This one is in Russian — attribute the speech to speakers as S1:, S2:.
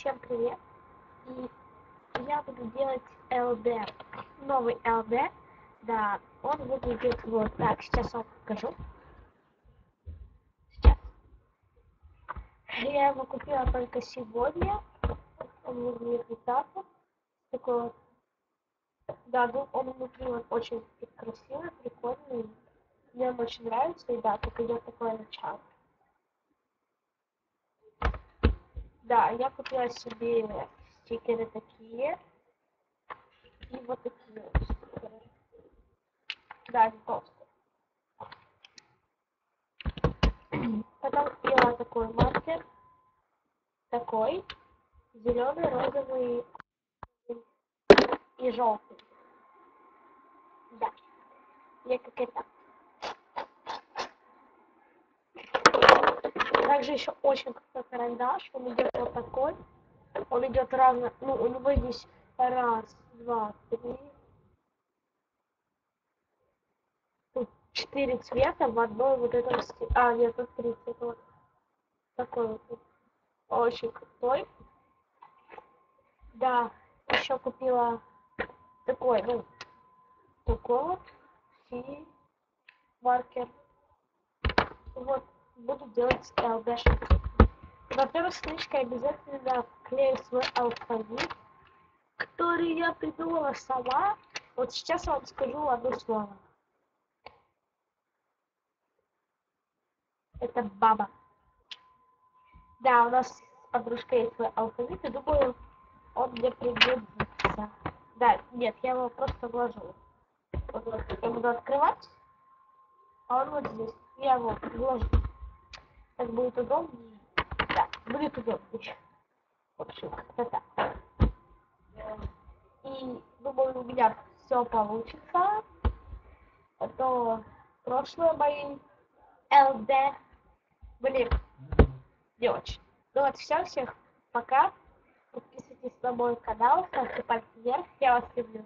S1: Всем привет! И я буду делать ЛД, новый ЛД. Да, он выглядит вот так. Сейчас вам покажу. Сейчас. Я его купила только сегодня. Он выглядит вот так вот. Такой вот. Да, ну он внутри вот очень красивый, прикольный. Мне он очень нравится. И да, тут идет такое начало. Да, я купила себе стикеры такие. И вот такие вот стикеры. Да, не толстые. Потом купила такой маркер. Такой. Зеленый, розовый и желтый. Да. Я как это. Также еще очень крутой карандаш. Он идет вот такой. Он идет равно. Ну, у него здесь раз, два, три. Тут 4 цвета в одной вот этом стиле. А, нет, тут 3 цвета. Вот такой вот. Очень крутой. Да, еще купила такой, ну, такой вот. И маркер. Вот, буду делать ЛДшку. Во-первых, книжкой обязательно вклею свой алфавит, который я придумала сама. Вот сейчас я вам скажу одно слово. Это баба. Да, у нас с подружкой есть свой алфавит, и думаю, он мне пригодится. Да, нет, я его просто вложу. Вот, я буду открывать, а он вот здесь. Я его вложу. Так будет удобнее. Да, будет удобнее. В общем, как-то так. И думаю, у меня все получится. А то прошлые мои ЛД были не очень. Ну вот все, всех пока. Подписывайтесь на мой канал, ставьте пальцы вверх. Я вас люблю.